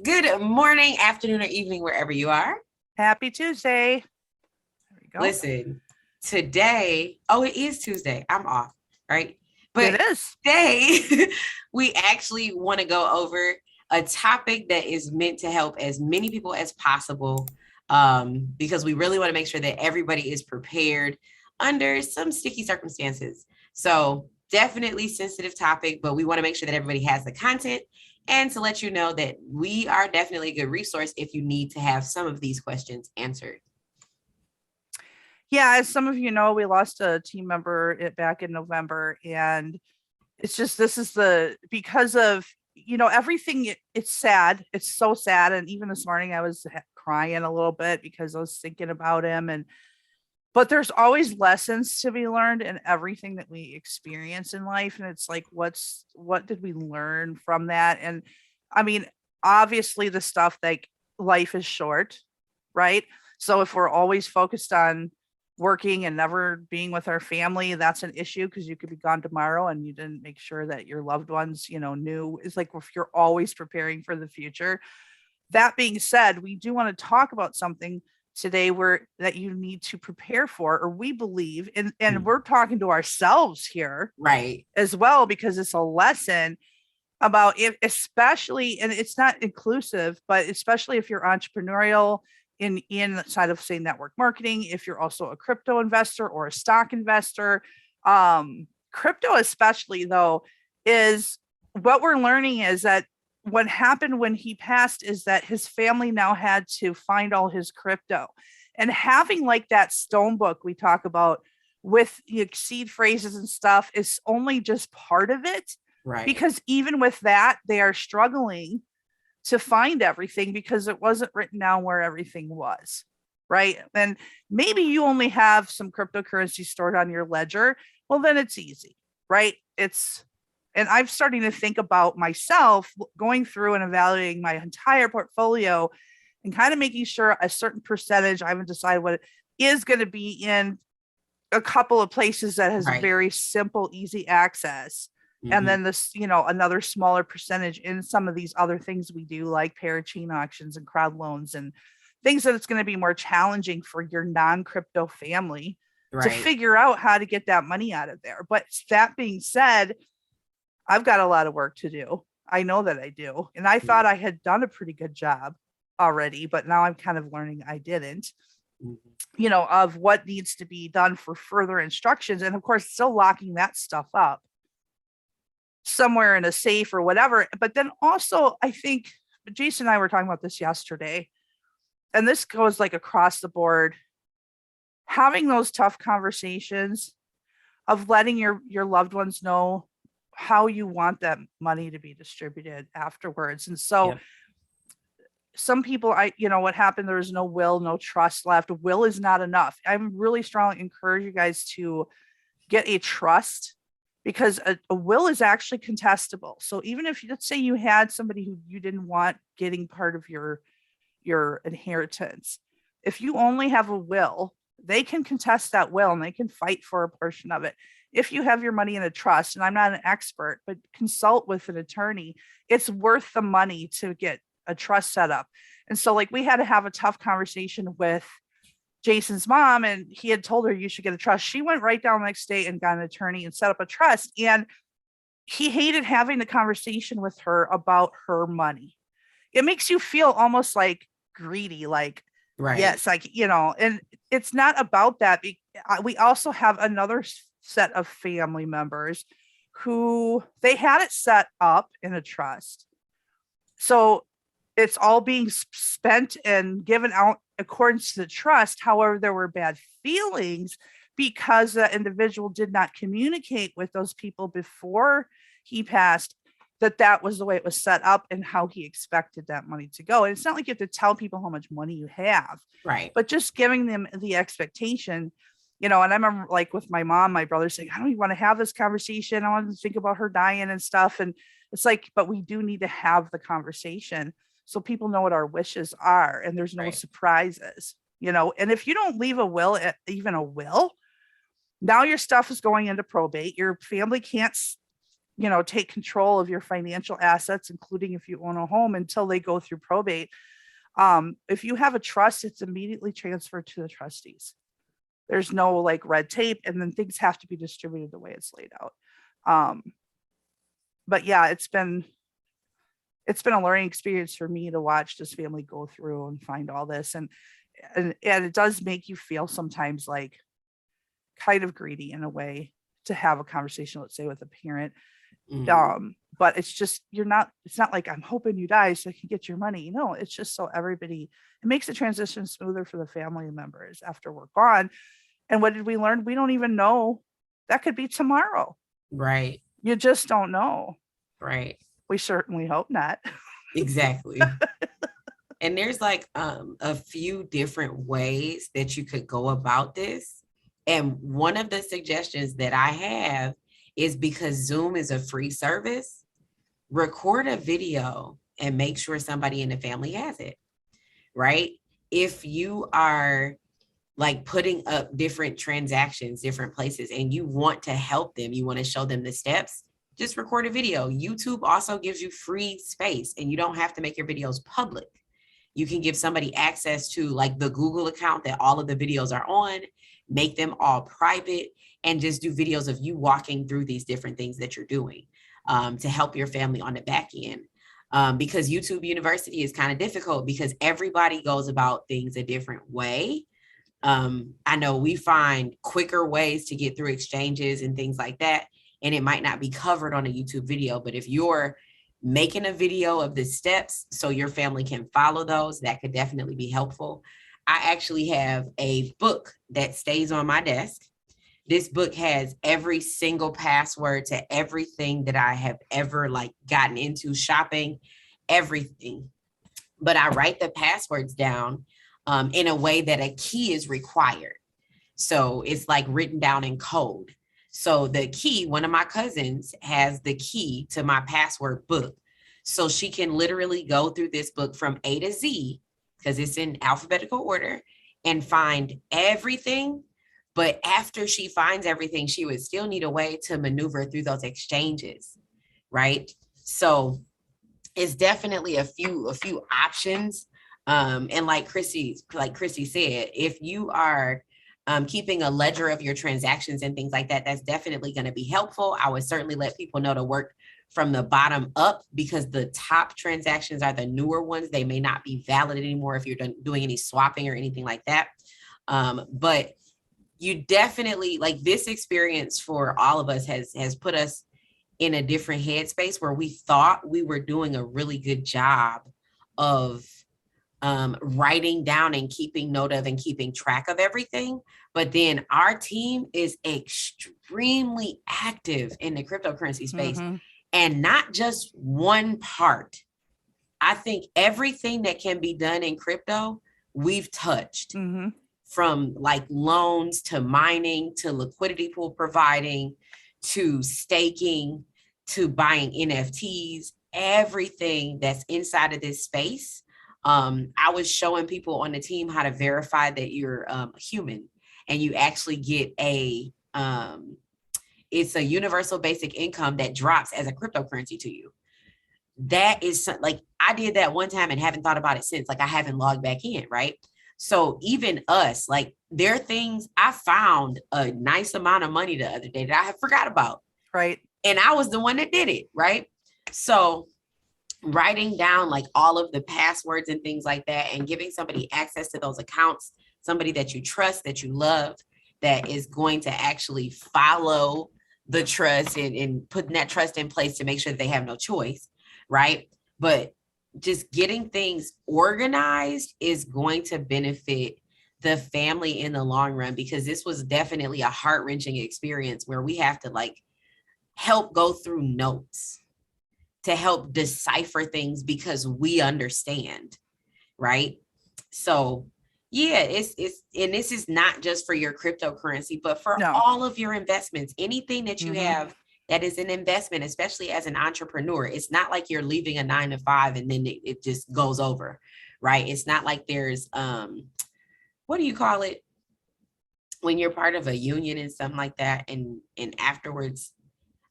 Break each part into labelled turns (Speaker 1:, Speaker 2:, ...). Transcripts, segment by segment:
Speaker 1: Good morning, afternoon, or evening, wherever you are.
Speaker 2: Happy Tuesday. There we go.
Speaker 1: Listen, today, oh, it is Tuesday. I'm off, right?
Speaker 2: It
Speaker 1: But
Speaker 2: is.
Speaker 1: today, we actually want to go over a topic that is meant to help as many people as possible, because we really want to make sure that everybody is prepared under some sticky circumstances. So, definitely sensitive topic, but we want to make sure that everybody has the content and to let you know that we are definitely a good resource if you need to have some of these questions answered.
Speaker 2: Yeah, as some of you know, we lost a team member back in November, and it's just this is the because of everything. It's sad. It's so sad, and even this morning I was crying a little bit because I was thinking about him. And but there's always lessons to be learned in everything that we experience in life, and it's like, what did we learn from that? And I mean, obviously, the stuff like life is short, right? So if we're always focused on working and never being with our family, that's an issue because you could be gone tomorrow and you didn't make sure that your loved ones, knew. It's like if you're always preparing for the future. That being said, we do want to talk about something today where that you need to prepare for, or we believe, and we're talking to ourselves here
Speaker 1: Right.
Speaker 2: as well, because it's a lesson about if, especially, and it's not inclusive, but especially if you're entrepreneurial inside of, say, network marketing, if you're also a crypto investor or a stock investor. Crypto especially, though, is what we're learning is that what happened when he passed is that his family now had to find all his crypto, and having like that stone book we talk about with seed phrases and stuff is only just part of it,
Speaker 1: Right.
Speaker 2: because even with that, they are struggling to find everything because it wasn't written down where everything was. Right. And maybe you only have some cryptocurrency stored on your ledger. Well, then it's easy. Right. And I'm starting to think about myself going through and evaluating my entire portfolio and kind of making sure a certain percentage, I haven't decided what it is, going to be in a couple of places that has
Speaker 1: Right.
Speaker 2: very simple, easy access. And
Speaker 1: Mm-hmm.
Speaker 2: then this, another smaller percentage in some of these other things we do, like parachain auctions and crowd loans and things that it's going to be more challenging for your non-crypto family to
Speaker 1: Right.
Speaker 2: figure out how to get that money out of there. But that being said, I've got a lot of work to do. I know that I do. And I thought I had done a pretty good job already, but now I'm kind of learning I didn't,
Speaker 1: Mm-hmm.
Speaker 2: of what needs to be done for further instructions. And of course, still locking that stuff up somewhere in a safe or whatever. But then also, I think Jason and I were talking about this yesterday, and this goes like across the board, having those tough conversations of letting your loved ones know how you want that money to be distributed afterwards. And so
Speaker 1: Yep.
Speaker 2: some people, what happened, there was no will, no trust left. Will is not enough. I'm really strongly encourage you guys to get a trust, because a will is actually contestable. So even if, let's say, you had somebody who you didn't want getting part of your inheritance, if you only have a will, they can contest that will and they can fight for a portion of it. If you have your money in a trust, and I'm not an expert, but consult with an attorney, it's worth the money to get a trust set up. And so, like, we had to have a tough conversation with Jason's mom, and he had told her you should get a trust. She went right down the next day and got an attorney and set up a trust. And he hated having the conversation with her about her money. It makes you feel almost like greedy, like,
Speaker 1: Right.
Speaker 2: yes, like, and it's not about that. We also have another set of family members who they had it set up in a trust. So it's all being spent and given out according to the trust. However, there were bad feelings because the individual did not communicate with those people before he passed, that was the way it was set up and how he expected that money to go. And it's not like you have to tell people how much money you have,
Speaker 1: Right.
Speaker 2: but just giving them the expectation. And I remember, like, with my mom, my brother saying, I don't even want to have this conversation. I want to think about her dying and stuff. And it's like, but we do need to have the conversation so people know what our wishes are and there's no
Speaker 1: Right.
Speaker 2: surprises. And if you don't leave a will, even a will, now your stuff is going into probate. Your family can't take control of your financial assets, including if you own a home, until they go through probate. If you have a trust, it's immediately transferred to the trustees. There's no like red tape, and then things have to be distributed the way it's laid out. But yeah, it's been a learning experience for me to watch this family go through and find all this. And it does make you feel sometimes like kind of greedy in a way to have a conversation, let's say, with a parent. But it's just, it's not like I'm hoping you die so I can get your money. No, it's just so it makes the transition smoother for the family members after we're gone. And what did we learn? We don't even know. That could be tomorrow.
Speaker 1: Right.
Speaker 2: You just don't know.
Speaker 1: Right.
Speaker 2: We certainly hope not.
Speaker 1: Exactly. And there's like a few different ways that you could go about this. And one of the suggestions that I have is, because Zoom is a free service, record a video and make sure somebody in the family has it, right? If you are like putting up different transactions, different places, and you want to help them, you want to show them the steps, just record a video. YouTube also gives you free space, and you don't have to make your videos public. You can give somebody access to like the Google account that all of the videos are on, make them all private, and just do videos of you walking through these different things that you're doing to help your family on the back end. Because YouTube University is kind of difficult because everybody goes about things a different way. I know we find quicker ways to get through exchanges and things like that, and it might not be covered on a YouTube video, but if you're making a video of the steps so your family can follow those, that could definitely be helpful. I actually have a book that stays on my desk. This book has every single password to everything that I have ever like gotten into, shopping, everything. But I write the passwords down in a way that a key is required. So it's like written down in code. So the key, one of my cousins has the key to my password book. So she can literally go through this book from A to Z, because it's in alphabetical order, and find everything. But after she finds everything, she would still need a way to maneuver through those exchanges, right? So it's definitely a few options. And like Chrissy said, if you are keeping a ledger of your transactions and things like that, that's definitely going to be helpful. I would certainly let people know to work from the bottom up, because the top transactions are the newer ones. They may not be valid anymore if you're doing any swapping or anything like that. But you definitely, like, this experience for all of us has put us in a different headspace where we thought we were doing a really good job of writing down and keeping note of and keeping track of everything. But then our team is extremely active in the cryptocurrency space, and not just one part. I think everything that can be done in crypto, we've touched. From like loans to mining to liquidity pool providing to staking to buying NFTs, everything that's inside of this space. I was showing people on the team how to verify that you're human, and you actually get it's a universal basic income that drops as a cryptocurrency to you. That is like, I did that one time and haven't thought about it since. Like, I haven't logged back in, right? So even us, like, there are things, I found a nice amount of money the other day that I had forgot about.
Speaker 2: Right.
Speaker 1: And I was the one that did it, right? So writing down like all of the passwords and things like that, and giving somebody access to those accounts, somebody that you trust, that you love, that is going to actually follow the trust and putting that trust in place to make sure that they have no choice, right? But just getting things organized is going to benefit the family in the long run, because this was definitely a heart-wrenching experience where we have to like help go through notes to help decipher things because we understand, right? So yeah, it's and this is not just for your cryptocurrency, but for all of your investments, anything that you have that is an investment, especially as an entrepreneur. It's not like you're leaving a 9-to-5 and then it just goes over, right? It's not like there's, what do you call it? When you're part of a union and something like that. And afterwards,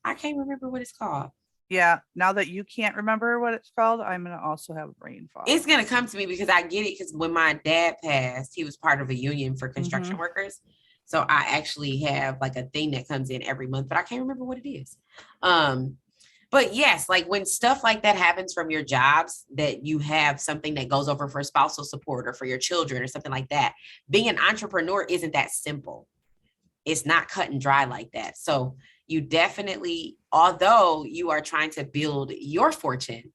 Speaker 1: I can't remember what it's called.
Speaker 2: Yeah. Now that you can't remember what it's called, I'm going to also have a brain fog.
Speaker 1: It's going to come to me because I get it. Because when my dad passed, he was part of a union for construction workers. So I actually have like a thing that comes in every month, but I can't remember what it is. But yes, like when stuff like that happens from your jobs, that you have something that goes over for spousal support or for your children or something like that, being an entrepreneur isn't that simple. It's not cut and dry like that. So you definitely, although you are trying to build your fortune,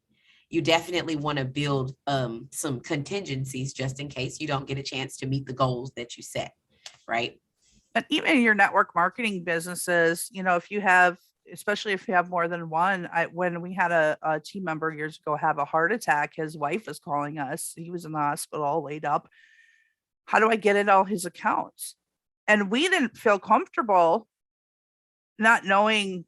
Speaker 1: you definitely want to build some contingencies just in case you don't get a chance to meet the goals that you set, right?
Speaker 2: And even your network marketing businesses, you know, if you have, especially if you have more than one, when we had a team member years ago have a heart attack, his wife was calling us. He was in the hospital laid up. How do I get in all his accounts? And we didn't feel comfortable not knowing.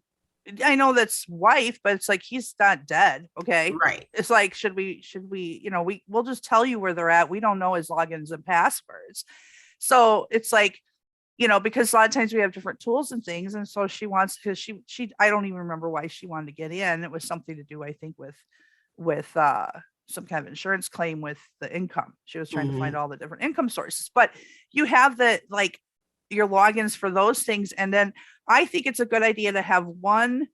Speaker 2: I know that's wife, but it's like, he's not dead. Okay.
Speaker 1: Right.
Speaker 2: It's like, should we, you know, we'll just tell you where they're at. We don't know his logins and passwords. So it's like, you know, because a lot of times we have different tools and things. And so she wants, because she, I don't even remember why she wanted to get in. It was something to do, I think, with some kind of insurance claim with the income. She was trying to find all the different income sources, but you have the, like, your logins for those things. And then I think it's a good idea to have one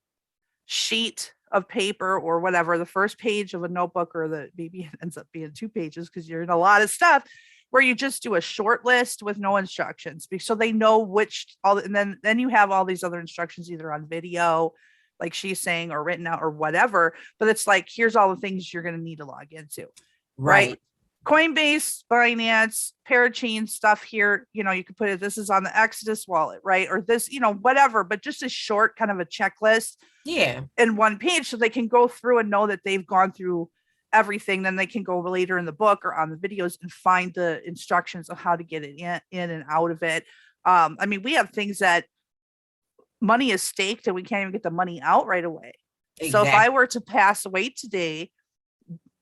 Speaker 2: sheet of paper or whatever, the first page of a notebook, or the maybe it ends up being 2 pages because you're in a lot of stuff, where you just do a short list with no instructions, so they know which all, and then you have all these other instructions either on video, like she's saying, or written out or whatever. But it's like, here's all the things you're going to need to log into. Right. Coinbase, Binance, Parachain stuff here, you know, you could put it, this is on the Exodus wallet, right? Or this, you know, whatever, but just a short kind of a checklist.
Speaker 1: Yeah.
Speaker 2: In one page, so they can go through and know that they've gone through everything. Then they can go later in the book or on the videos and find the instructions of how to get it in and out of it. I mean, we have things that money is staked and we can't even get the money out right away. Exactly. So if I were to pass away today,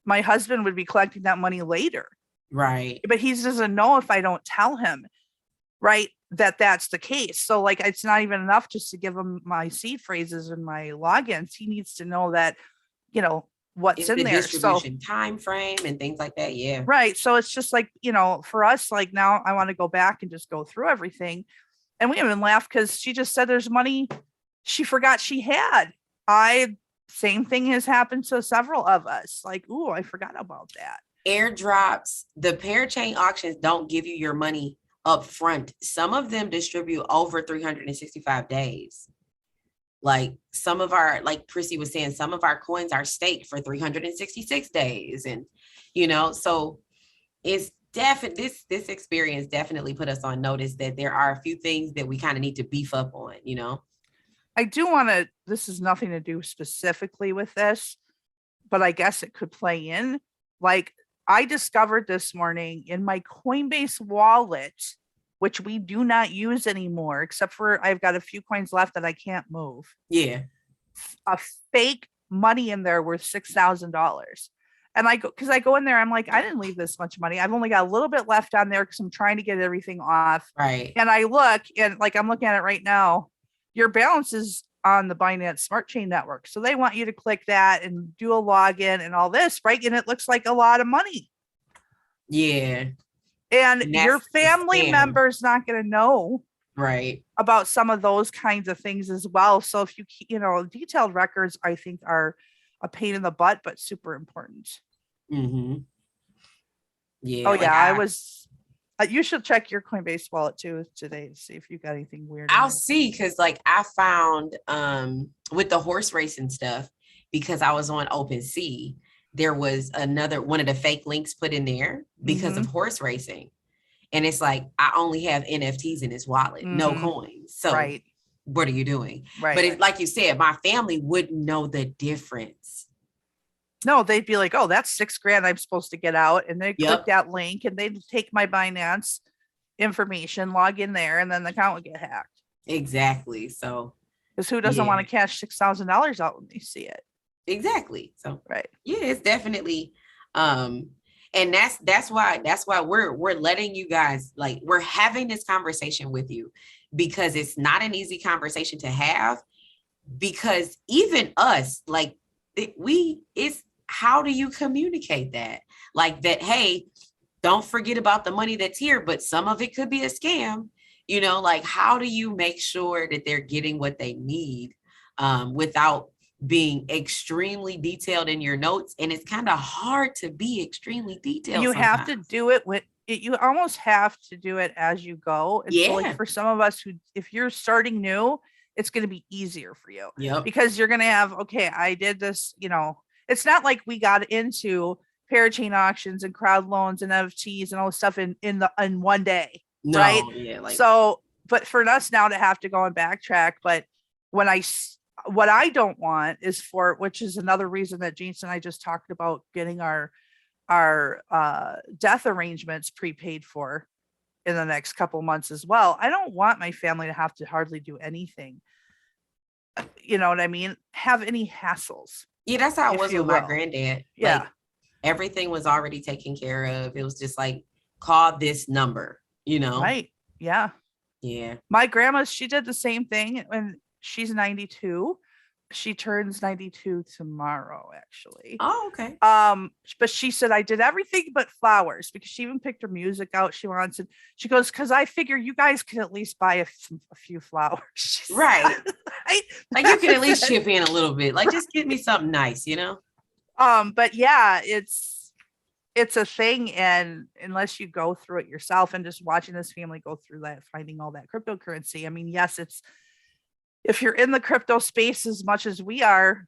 Speaker 2: my husband would be collecting that money later.
Speaker 1: Right.
Speaker 2: But he doesn't know if I don't tell him, right, that that's the case. So like, it's not even enough just to give him my seed phrases and my logins. He needs to know that, you know, what's in there.
Speaker 1: Distribution time frame and things like that. Yeah.
Speaker 2: Right. So it's just like, you know, for us, like now I want to go back and just go through everything. And we even laugh because she just said there's money she forgot she had. Same thing has happened to several of us. Like, ooh, I forgot about that.
Speaker 1: Airdrops, the parachain auctions don't give you your money up front. Some of them distribute over 365 days. Like some of our, like Prissy was saying, some of our coins are staked for 366 days. And, you know, so it's definitely, this experience definitely put us on notice that there are a few things that we kind of need to beef up on, you know.
Speaker 2: I do want to, this is nothing to do specifically with this, but I guess it could play in. Like, I discovered this morning in my Coinbase wallet, which we do not use anymore, except for I've got a few coins left that I can't move.
Speaker 1: Yeah.
Speaker 2: A fake money in there worth $6,000. And because I go in there, I'm like, I didn't leave this much money. I've only got a little bit left on there because I'm trying to get everything off.
Speaker 1: Right.
Speaker 2: And I look, and like, I'm looking at it right now. Your balance is on the Binance Smart Chain Network. So they want you to click that and do a login and all this, right? And it looks like a lot of money.
Speaker 1: Yeah.
Speaker 2: And your family member's not going to know,
Speaker 1: right,
Speaker 2: about some of those kinds of things as well. So if you know, detailed records, I think, are a pain in the butt, but super important.
Speaker 1: Mm-hmm. Yeah.
Speaker 2: Oh, yeah. I was, you should check your Coinbase wallet too today to see if you got anything weird.
Speaker 1: I'll see, because like I found with the horse racing stuff, because I was on OpenSea, there was another one of the fake links put in there because of horse racing. And it's like, I only have NFTs in this wallet, no coins. So right. What are you doing? Right. But it's like you said, my family wouldn't know the difference.
Speaker 2: No, they'd be like, oh, that's $6,000 I'm supposed to get out. And they click that link and they'd take my Binance information, log in there, and then the account would get hacked.
Speaker 1: Exactly. So,
Speaker 2: because who doesn't want to cash $6,000 out when they see it?
Speaker 1: Exactly. So,
Speaker 2: right.
Speaker 1: Yeah, it's definitely, and that's why we're letting you guys, like, we're having this conversation with you, because it's not an easy conversation to have. because even us, like it's how do you communicate that? Like that, hey, don't forget about the money that's here, but some of it could be a scam. Like how do you make sure that they're getting what they need without being extremely detailed in your notes? And it's kind of hard to be extremely detailed
Speaker 2: You have
Speaker 1: sometimes.
Speaker 2: to do it with it. You almost have to do it as you go. And so like
Speaker 1: Yeah.
Speaker 2: for some of us who, if you're starting new, it's going to be easier for you
Speaker 1: Yep.
Speaker 2: because you're going to have, okay, I did this, it's not like we got into parachain auctions and crowd loans and FTs and all this stuff in one day. Right.
Speaker 1: No, yeah, like
Speaker 2: So, but for us now to have to go and backtrack, but when what I don't want is which is another reason that James and I just talked about getting our death arrangements prepaid for in the next couple months as well. I don't want my family to have to hardly do anything. You know what I mean? Have any hassles.
Speaker 1: yeah, that's how it
Speaker 2: If
Speaker 1: was
Speaker 2: you
Speaker 1: with my
Speaker 2: will.
Speaker 1: granddad.
Speaker 2: Yeah.
Speaker 1: Like everything was already taken care of. It was just like, call this number.
Speaker 2: Right. Yeah.
Speaker 1: Yeah.
Speaker 2: My grandma, she did the same thing when she's 92. She turns 92 tomorrow, actually.
Speaker 1: Oh, okay.
Speaker 2: But she said I did everything but flowers because she even picked her music out she wants, and she goes, because I figure you guys can at least buy a few flowers.
Speaker 1: Right.
Speaker 2: Right?
Speaker 1: Like you can at least chip in a little bit. Like just give me something nice.
Speaker 2: But yeah, it's a thing, and unless you go through it yourself and just watching this family go through that, finding all that cryptocurrency. I mean, yes, it's if you're in the crypto space as much as we are,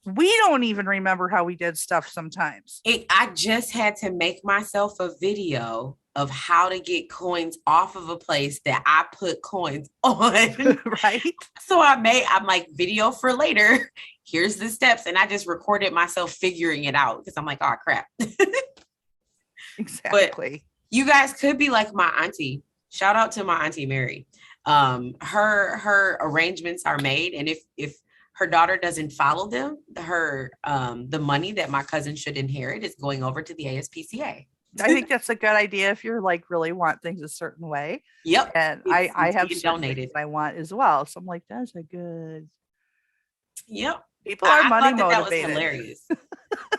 Speaker 2: we don't even remember how we did stuff sometimes.
Speaker 1: I just had to make myself a video of how to get coins off of a place that I put coins on.
Speaker 2: Right.
Speaker 1: So I'm like, video for later. Here's the steps. And I just recorded myself figuring it out because I'm like, oh crap.
Speaker 2: Exactly.
Speaker 1: But you guys could be like my auntie. Shout out to my auntie Mary. Her arrangements are made, and if her daughter doesn't follow them, the money that my cousin should inherit is going over to the ASPCA.
Speaker 2: I think that's a good idea if you're like really want things a certain way.
Speaker 1: Yep.
Speaker 2: And I have certain
Speaker 1: donated.
Speaker 2: things I want as well. So I'm like, that's a good.
Speaker 1: Yep.
Speaker 2: People are money
Speaker 1: thought that
Speaker 2: motivated.
Speaker 1: was hilarious.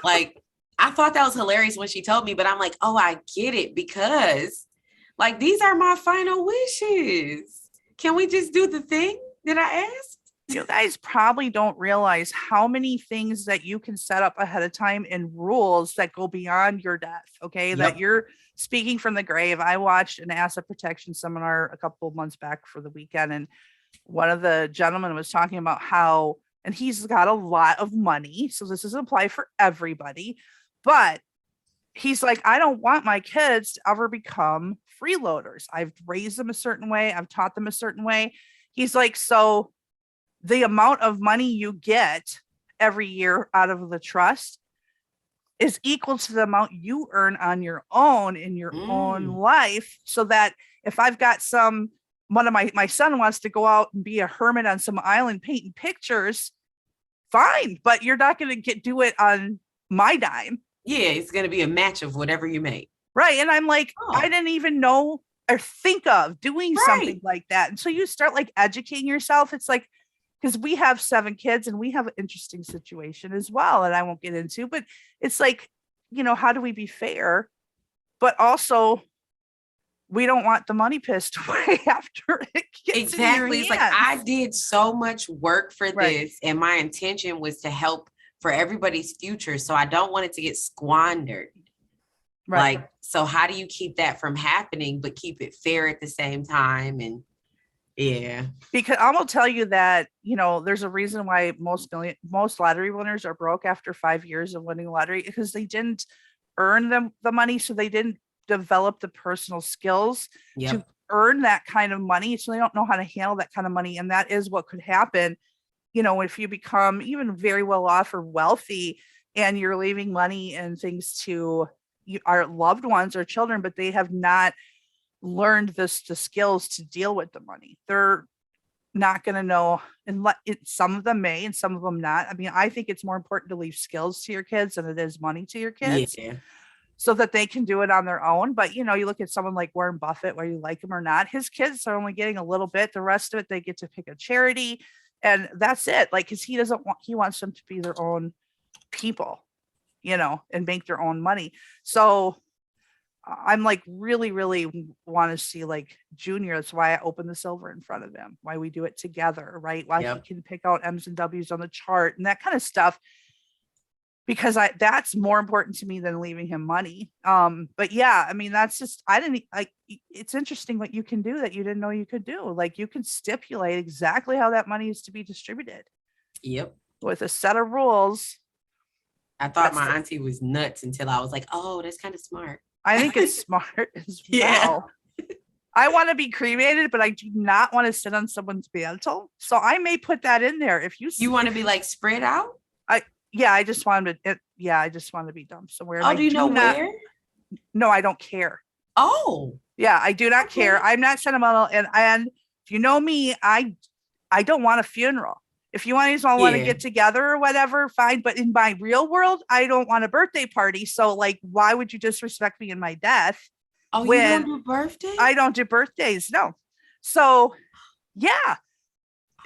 Speaker 1: Like I thought that was hilarious when she told me, but I'm like, oh, I get it because like these are my final wishes. Can we just do the thing that I asked?
Speaker 2: You guys probably don't realize how many things that you can set up ahead of time and rules that go beyond your death. Okay.
Speaker 1: Yep.
Speaker 2: That you're speaking from the grave. I watched an asset protection seminar a couple of months back for the weekend, and one of the gentlemen was talking about how, and he's got a lot of money, so this doesn't apply for everybody, but he's like, I don't want my kids to ever become freeloaders. I've raised them a certain way. I've taught them a certain way. He's like, so the amount of money you get every year out of the trust is equal to the amount you earn on your own in your own life. So that if I've got one of my son wants to go out and be a hermit on some island painting pictures, fine, but you're not going to do it on my dime.
Speaker 1: Yeah, it's going to be a match of whatever you make.
Speaker 2: Right. And I'm like, I didn't even know or think of doing something like that. And so you start like educating yourself. It's like, because we have 7 kids and we have an interesting situation as well, and I won't get into, but it's like, how do we be fair? But also, we don't want the money pissed away after it gets
Speaker 1: exactly. It's like I did so much work for this, and my intention was to help for everybody's future. So I don't want it to get squandered. Right. Like, so how do you keep that from happening, but keep it fair at the same time? And yeah,
Speaker 2: because I'm gonna tell you that, there's a reason why most lottery winners are broke after 5 years of winning lottery, because they didn't earn the money. So they didn't develop the personal skills to earn that kind of money. So they don't know how to handle that kind of money. And that is what could happen, if you become even very well off or wealthy and you're leaving money and things to our loved ones or children, but they have not learned the skills to deal with the money. They're not going to know, and some of them may and some of them not. I mean, I think it's more important to leave skills to your kids than it is money to your kids, so that they can do it on their own. But you look at someone like Warren Buffett, whether you like him or not, his kids are only getting a little bit. The rest of it, they get to pick a charity, And that's it. Like, cause he wants them to be their own people, and make their own money. So I'm like really, really want to see like Junior. That's why I open the silver in front of him, why we do it together, right? Why he can pick out M's and W's on the chart and that kind of stuff. Because that's more important to me than leaving him money. But yeah, I mean, that's just, I didn't like, it's interesting what you can do that you didn't know you could do. Like you can stipulate exactly how that money is to be distributed.
Speaker 1: Yep.
Speaker 2: With a set of rules.
Speaker 1: I thought my auntie was nuts until I was like, oh, that's kind of smart.
Speaker 2: I think it's smart as well. I want to be cremated, but I do not want to sit on someone's mantle. So I may put that in there. If you
Speaker 1: want to be like spread out.
Speaker 2: I just want to be dumped somewhere.
Speaker 1: Oh, do you know where?
Speaker 2: No, I don't care.
Speaker 1: Oh,
Speaker 2: yeah, I do not care. I'm not sentimental, and if you know me, I don't want a funeral. If you guys all want to get together or whatever, fine. But in my real world, I don't want a birthday party. So like, why would you disrespect me in my death?
Speaker 1: Oh, you don't do birthdays?
Speaker 2: I don't do birthdays. No. So yeah.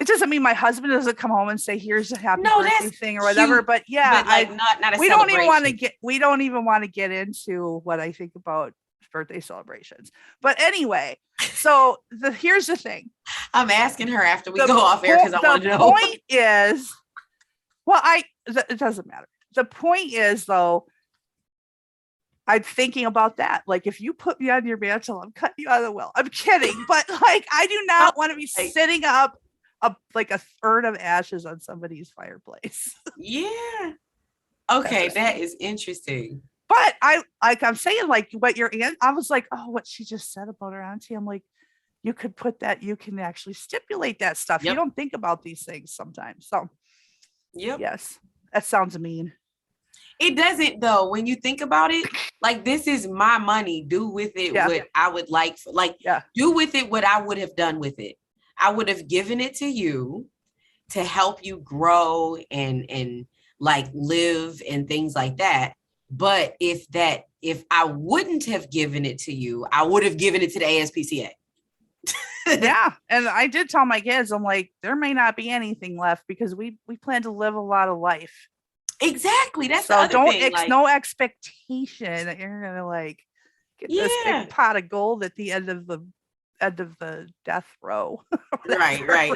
Speaker 2: It doesn't mean my husband doesn't come home and say, here's a happy birthday thing or whatever. Cute, but yeah,
Speaker 1: but like not a
Speaker 2: we don't even want to get into what I think about birthday celebrations. But anyway, so here's the thing.
Speaker 1: I'm asking her after we go off air because I want to know.
Speaker 2: The point is, well, it doesn't matter. The point is though, I'm thinking about that. Like, if you put me on your mantle, I'm cutting you out of the will. I'm kidding. But like, I do not want to be sitting up like a urn of ashes on somebody's fireplace.
Speaker 1: Yeah. Okay, that is interesting.
Speaker 2: But I'm saying like what your aunt, I was like, oh, what she just said about her auntie. I'm like, you could put that, you can actually stipulate that stuff. Yep. You don't think about these things sometimes. So yes, that sounds mean.
Speaker 1: It doesn't though. When you think about it, like this is my money. Do with it what I would like. Do with it what I would have done with it. I would have given it to you to help you grow and like live and things like that. But if I wouldn't have given it to you, I would have given it to the ASPCA.
Speaker 2: Yeah. And I did tell my kids, I'm like, there may not be anything left because we plan to live a lot of life.
Speaker 1: Exactly. That's
Speaker 2: so no expectation that you're gonna like get this big pot of gold at the end of the death row.
Speaker 1: Right.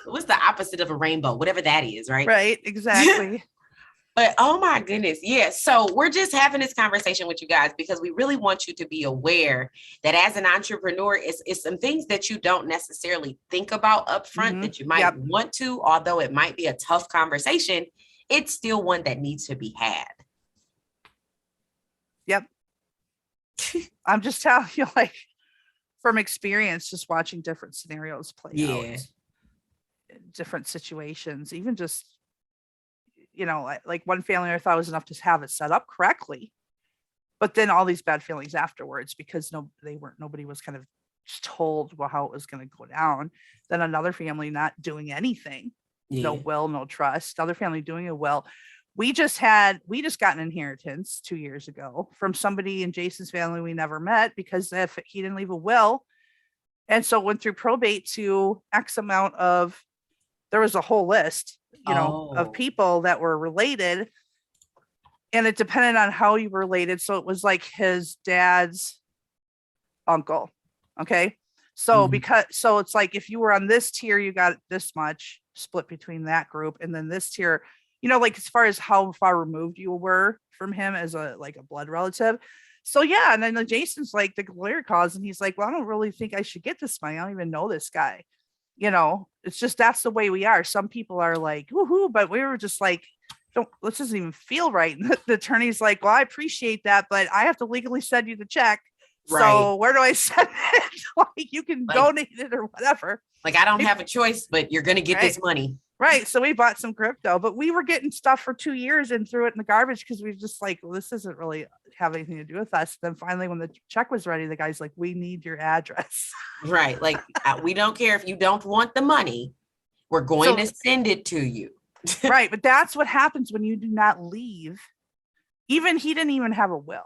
Speaker 1: What's the opposite of a rainbow? Whatever that is, right?
Speaker 2: Right, exactly.
Speaker 1: But oh my goodness. Yeah. So we're just having this conversation with you guys because we really want you to be aware that as an entrepreneur, it's some things that you don't necessarily think about upfront that you might want to, although it might be a tough conversation, it's still one that needs to be had.
Speaker 2: Yep. I'm just telling you, like, from experience, just watching different scenarios play out, different situations, even just, like one family I thought was enough to have it set up correctly, but then all these bad feelings afterwards because nobody was kind of told how it was going to go down. Then another family not doing anything, no will, no trust. Other family doing a will. We just got an inheritance 2 years ago from somebody in Jason's family we never met because if he didn't leave a will. And so went through probate to X amount of, there was a whole list, of people that were related. And it depended on how you were related. So it was like his dad's uncle. Okay. So so it's like, if you were on this tier, you got this much split between that group. And then this tier, like as far as how far removed you were from him as a blood relative. So yeah. And then Jason's like, the lawyer calls and he's like, well, I don't really think I should get this money. I don't even know this guy. It's just, that's the way we are. Some people are like, woohoo, but we were just like, this doesn't even feel right. And the attorney's like, well, I appreciate that, but I have to legally send you the check. Right. So where do I send it? Like, you can donate it or whatever.
Speaker 1: Like, I don't have a choice, but you're going to get this money.
Speaker 2: Right. So we bought some crypto, but we were getting stuff for 2 years and threw it in the garbage because we were just like, well, this doesn't really have anything to do with us. Then finally, when the check was ready, the guy's like, we need your address.
Speaker 1: Right. Like, we don't care if you don't want the money. We're going to send it to you.
Speaker 2: Right. But that's what happens when you do not leave. He didn't even have a will.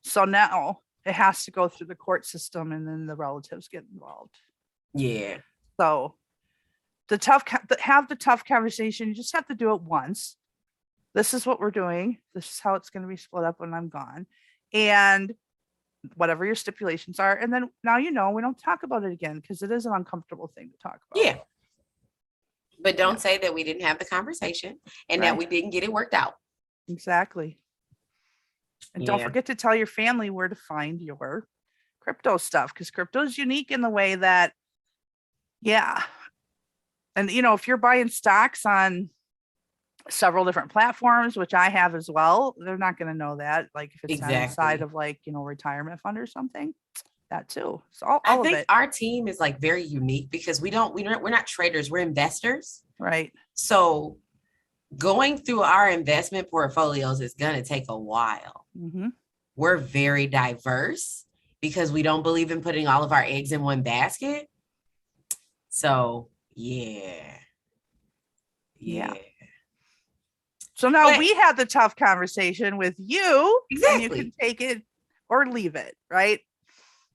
Speaker 2: So now it has to go through the court system and then the relatives get involved.
Speaker 1: Yeah.
Speaker 2: So have the tough conversation. You just have to do it once. This is what we're doing. This is how it's going to be split up when I'm gone. And whatever your stipulations are. And then now, we don't talk about it again because it is an uncomfortable thing to talk about.
Speaker 1: Yeah. But don't say that we didn't have the conversation and that we didn't get it worked out.
Speaker 2: Exactly. And don't forget to tell your family where to find your crypto stuff, because crypto is unique in the way that, and if you're buying stocks on several different platforms, which I have as well, they're not going to know that. Like if it's not inside of retirement fund or something, that too. So all
Speaker 1: I
Speaker 2: of
Speaker 1: think
Speaker 2: it.
Speaker 1: our team is like very unique because we're not traders, we're investors.
Speaker 2: Right.
Speaker 1: So going through our investment portfolios is going to take a while.
Speaker 2: Mm-hmm.
Speaker 1: We're very diverse because we don't believe in putting all of our eggs in one basket. So, yeah.
Speaker 2: So now we had the tough conversation with you.
Speaker 1: Exactly.
Speaker 2: And you can take it or leave it, right?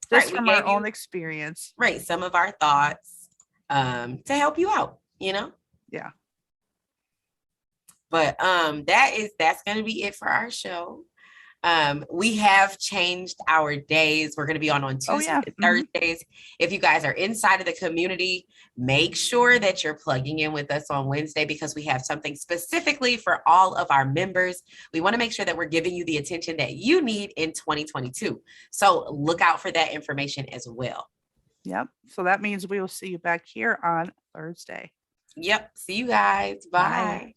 Speaker 2: Just from our own experience.
Speaker 1: Right. Some of our thoughts to help you out, Yeah. But that's going to be it for our show. We have changed our days. We're going to be on Tuesdays and Thursdays. If you guys are inside of the community, make sure that you're plugging in with us on Wednesday because we have something specifically for all of our members. We want to make sure that we're giving you the attention that you need in 2022. So look out for that information as well.
Speaker 2: Yep. So that means we will see you back here on Thursday.
Speaker 1: Yep. See you guys. Bye.